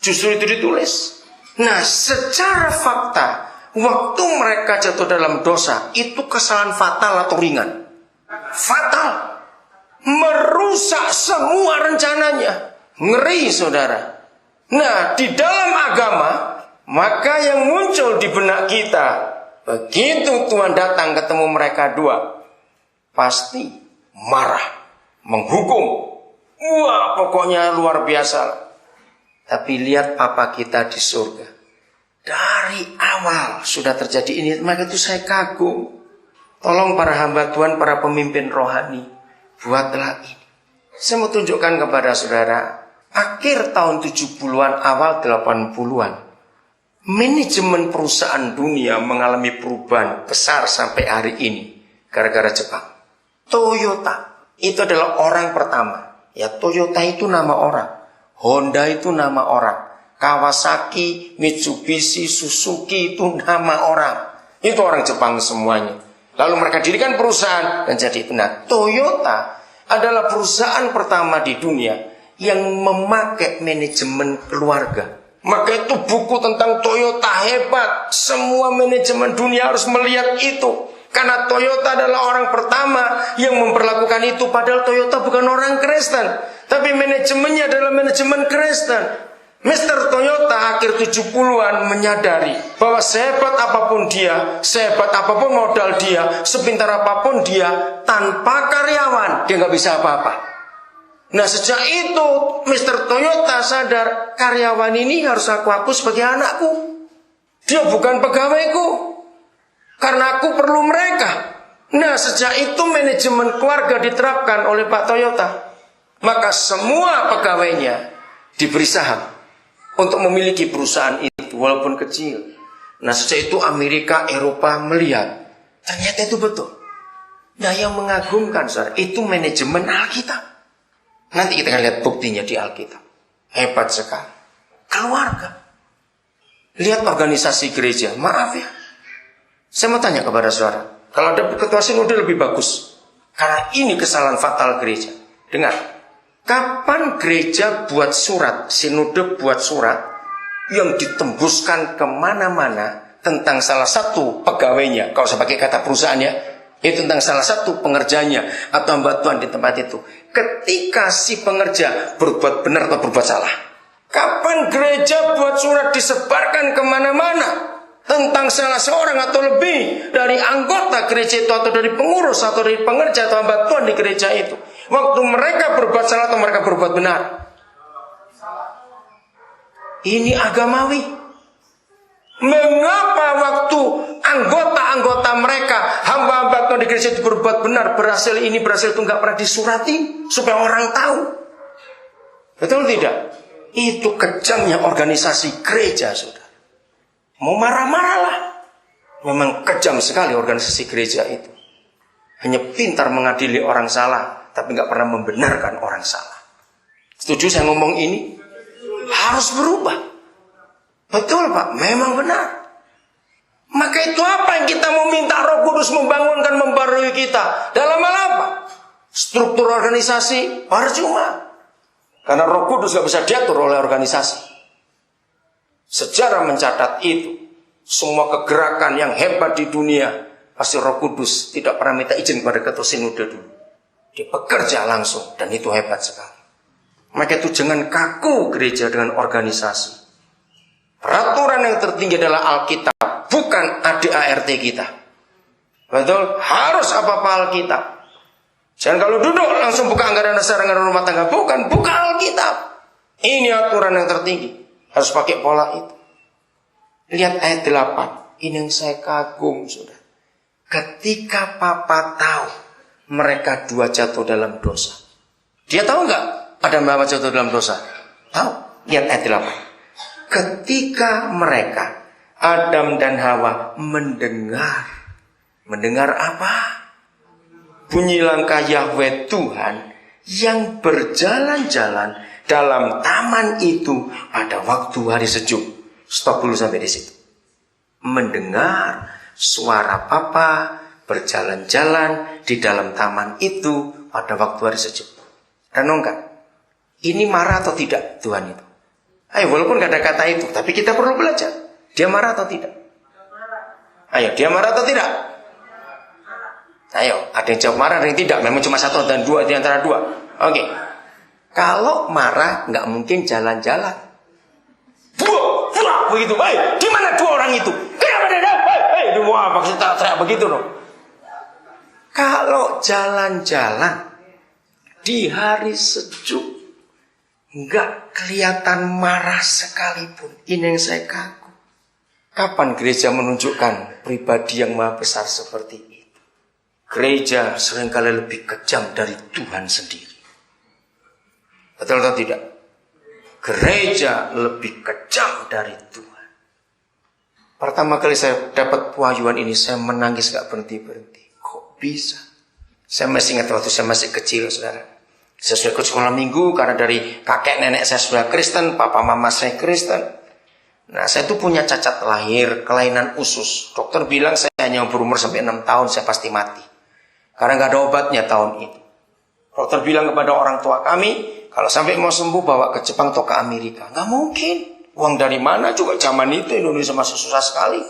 Justru itu ditulis. Nah, secara fakta, waktu mereka jatuh dalam dosa, itu kesalahan fatal atau ringan? Fatal. Merusak semua rencananya. Ngeri, saudara. Nah, di dalam agama, maka yang muncul di benak kita, begitu Tuhan datang ketemu mereka dua, pasti marah, menghukum. Wah, pokoknya luar biasa. Tapi lihat Papa kita di surga. Dari awal sudah terjadi ini, maka itu saya kagum. Tolong para hamba Tuhan, para pemimpin rohani, buatlah ini. Saya mau tunjukkan kepada saudara, akhir tahun 70-an, awal 80-an, manajemen perusahaan dunia mengalami perubahan besar sampai hari ini gara-gara Jepang. Toyota itu adalah orang pertama. Ya, Toyota itu nama orang, Honda itu nama orang, Kawasaki, Mitsubishi, Suzuki itu nama orang. Itu orang Jepang semuanya. Lalu mereka dirikan perusahaan dan jadi itu. Nah, Toyota adalah perusahaan pertama di dunia yang memakai manajemen keluarga. Maka itu buku tentang Toyota hebat. Semua manajemen dunia harus melihat itu. Karena Toyota adalah orang pertama yang memperlakukan itu. Padahal Toyota bukan orang Kristen, tapi manajemennya adalah manajemen Kristen. Mr. Toyota akhir 70-an menyadari bahwa sehebat apapun dia, sehebat apapun modal dia, sepintar apapun dia, tanpa karyawan dia nggak bisa apa-apa. Nah, sejak itu Mr. Toyota sadar, karyawan ini harus aku sebagai anakku. Dia bukan pegawaiku, karena aku perlu mereka. Nah, sejak itu manajemen keluarga diterapkan oleh Pak Toyota. Maka semua pegawainya diberi saham untuk memiliki perusahaan itu walaupun kecil. Nah, sejak itu Amerika, Eropa melihat ternyata itu betul. Nah, yang mengagumkan saudara, itu manajemen Alkitab. Nanti kita akan lihat buktinya di Alkitab. Hebat sekali. Keluarga. Lihat organisasi gereja. Maaf ya, saya mau tanya kepada saudara, kalau ada ketua sinode lebih bagus. Karena ini kesalahan fatal gereja. Dengar, kapan gereja buat surat, sinode buat surat yang ditembuskan kemana-mana tentang salah satu pegawainya, kalau saya pakai kata perusahaannya, itu tentang salah satu pengerjanya atau hamba Tuhan di tempat itu. Ketika si pengerja berbuat benar atau berbuat salah. Kapan gereja buat surat disebarkan kemana-mana tentang salah seorang atau lebih dari anggota gereja itu, atau dari pengurus, atau dari pengerja atau hamba Tuhan di gereja itu, waktu mereka berbuat salah atau mereka berbuat benar? Ini agamawi. Mengapa waktu anggota-anggota mereka, hamba-hamba Tuhan di gereja itu berbuat benar, berhasil ini, berhasil itu, nggak pernah disurati supaya orang tahu? Betul tidak? Itu kejamnya organisasi gereja, saudara. Mau marah-marahlah. Memang kejam sekali organisasi gereja itu. Hanya pintar mengadili orang salah, tapi nggak pernah membenarkan orang salah. Setuju saya ngomong ini? Harus berubah. Betul Pak, memang benar. Maka itu apa yang kita mau minta Roh Kudus membangunkan, membarui kita? Dalam hal apa? Struktur organisasi percuma. Karena Roh Kudus gak bisa diatur oleh organisasi. Sejarah mencatat itu. Semua kegerakan yang hebat di dunia, pasti Roh Kudus tidak pernah minta izin kepada ketua sinode dulu. Dia bekerja langsung, dan itu hebat sekali. Maka itu jangan kaku gereja dengan organisasi. Peraturan yang tertinggi adalah Alkitab, bukan ADART kita. Betul? Harus apa-apa Alkitab. Jangan kalau duduk langsung buka anggaran dasar, anggaran rumah tangga. Bukan, buka Alkitab. Ini aturan yang tertinggi. Harus pakai pola itu. Lihat ayat 8. Ini yang saya kagum, saudara. Ketika Papa tahu mereka dua jatuh dalam dosa. Dia tahu nggak Adam dan Hawa jatuh dalam dosa? Tahu. Lihat ayat 8. Ketika mereka, Adam dan Hawa, mendengar. Mendengar apa? Bunyi langkah Yahweh Tuhan yang berjalan-jalan dalam taman itu pada waktu hari sejuk. Stop dulu sampai di situ. Mendengar suara Papa berjalan-jalan di dalam taman itu pada waktu hari sejuk. Renungkan, ini marah atau tidak Tuhan itu? Ayo, walaupun gak ada kata itu, tapi kita perlu belajar. Dia marah atau tidak? Ayo, dia marah atau tidak? Ayo, ada yang jawab marah, ada yang tidak. Memang cuma satu dan dua, di antara dua. Oke. Kalau marah, nggak mungkin jalan-jalan. Buah, begitu. Di mana dua orang itu? Kenapa dia? Wah, maksudnya teriak begitu dong. Kalau jalan-jalan di hari sejuk, nggak kelihatan marah sekalipun. Ini yang saya kagum. Kapan gereja menunjukkan pribadi yang maha besar seperti itu? Gereja seringkali lebih kejam dari Tuhan sendiri. Betul atau tidak? Gereja lebih kejam dari Tuhan. Pertama kali saya dapat pewahyuan ini, saya menangis gak berhenti-berhenti. Kok bisa? Saya masih ingat waktu saya masih kecil, saudara. Saya sudah ikut sekolah minggu karena dari kakek nenek saya sudah Kristen, papa mama saya Kristen. Nah, saya tuh punya cacat lahir, kelainan usus. Dokter bilang saya hanya berumur sampai 6 tahun, saya pasti mati. Karena gak ada obatnya tahun itu. Dokter bilang kepada orang tua kami, kalau sampai mau sembuh bawa ke Jepang atau ke Amerika. Gak mungkin. Uang dari mana juga zaman itu Indonesia masih susah sekali.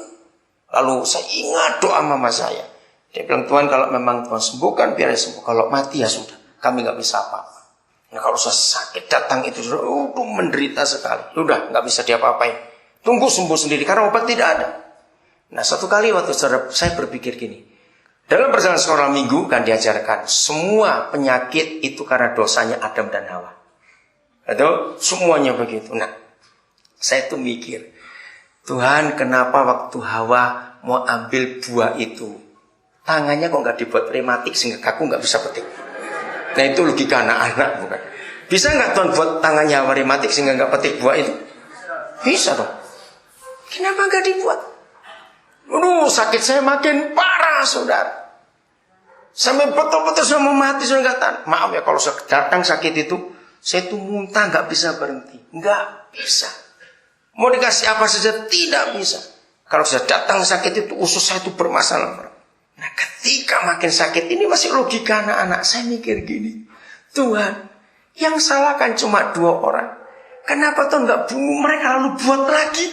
Lalu saya ingat doa mama saya. Dia bilang, Tuhan kalau memang Tuhan sembuhkan biar dia sembuh. Kalau mati ya sudah. Kami gak bisa apa-apa. Nah kalau saya sakit datang itu sudah menderita sekali. Sudah gak bisa diapa-apain. Tunggu sembuh sendiri karena obat tidak ada. Nah satu kali waktu saya berpikir gini. Dalam perjalanan sekolah minggu kan diajarkan semua penyakit itu karena dosanya Adam dan Hawa. Atau semuanya begitu. Nah, saya tuh mikir, Tuhan kenapa waktu Hawa mau ambil buah itu, tangannya kok nggak dibuat rematik sehingga kaku nggak bisa petik. Nah itu logika anak-anak bukan? Bisa nggak Tuhan buat tangannya Hawa rematik sehingga nggak petik buah itu? Bisa dong. Kenapa nggak dibuat? Sakit saya makin parah, saudara. Sampai betul-betul saya mau mati, saya nggak tahan. Maaf ya kalau saya datang sakit itu, saya tuh muntah nggak bisa berhenti, nggak bisa. Mau dikasih apa saja tidak bisa. Kalau saya datang sakit itu usus saya itu bermasalah. Nah ketika makin sakit ini masih logika anak-anak. Saya mikir gini, Tuhan yang salah kan cuma 2 orang. Kenapa Tuhan nggak bunuh mereka lalu buat lagi?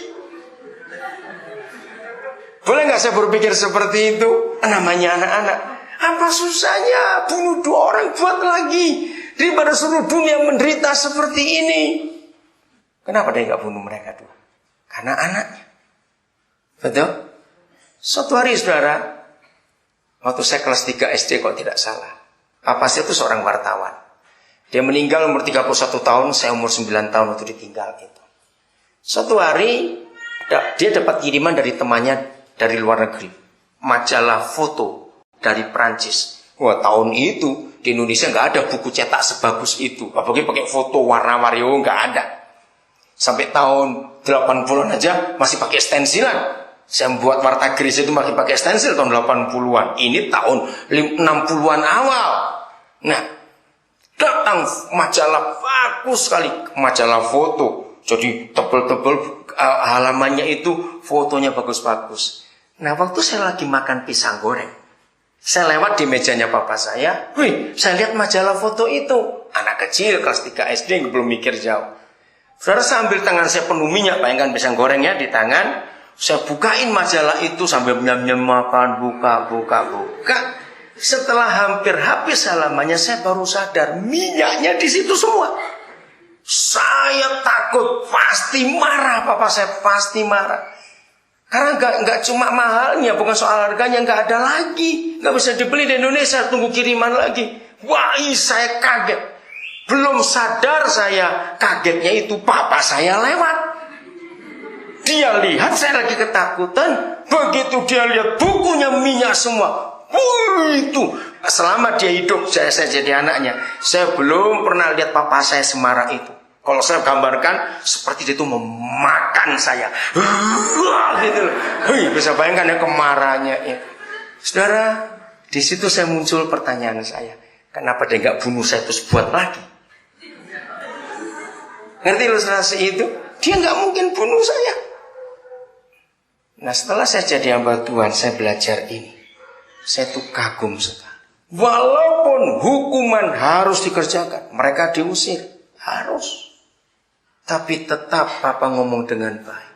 Boleh nggak saya berpikir seperti itu? Namanya anak-anak. Apa susahnya bunuh 2 orang buat lagi daripada seluruh dunia menderita seperti ini? Kenapa dia nggak bunuh mereka 2? Karena anaknya. Betul? Suatu hari saudara, waktu saya kelas 3 SD kalau tidak salah, papa saya itu seorang wartawan. Dia meninggal umur 31 tahun, saya umur 9 tahun waktu ditinggal itu. Suatu hari dia dapat kiriman dari temannya dari luar negeri, majalah foto dari Prancis. Wah tahun itu di Indonesia nggak ada buku cetak sebagus itu, apalagi pakai foto warna-warni, nggak ada. Sampai tahun 80-an aja masih pakai stensilan. Saya membuat warta gereja itu masih pakai stensil tahun 80-an. Ini tahun 60-an awal. Nah, datang majalah bagus sekali, majalah foto. Jadi tebel-tebel halamannya itu fotonya bagus-bagus. Nah, waktu saya lagi makan pisang goreng, saya lewat di mejanya papa saya. Saya lihat majalah foto itu. Anak kecil kelas 3 SD belum mikir jauh. Saudara, saya ambil tangan saya penuh minyak, bayangkan pisang gorengnya di tangan. Saya bukain majalah itu sambil nyam-nyam makan, buka. Setelah hampir habis halamannya, saya baru sadar minyaknya di situ semua. Saya takut, pasti marah, papa saya pasti marah. Karena nggak cuma mahalnya, bukan soal harganya, nggak ada lagi, nggak bisa dibeli di Indonesia, tunggu kiriman lagi. Wah, saya kaget. Belum sadar saya kagetnya itu papa saya lewat. Dia lihat saya lagi ketakutan. Begitu dia lihat bukunya minyak semua. Itu selama dia hidup saya jadi anaknya, saya belum pernah lihat papa saya semarah itu. Kalau saya gambarkan seperti dia itu memakan saya. Gitu. Bisa bayangkan ya kemarahannya itu. Saudara, di situ saya muncul pertanyaan saya. Kenapa dia nggak bunuh saya terus buat lagi? Ngerti ilustrasi itu? Dia nggak mungkin bunuh saya. Nah setelah saya jadi hamba Tuhan, saya belajar ini. Saya tuh kagum sekali. Walaupun hukuman harus dikerjakan, mereka diusir, harus. Tapi tetap Papa ngomong dengan baik.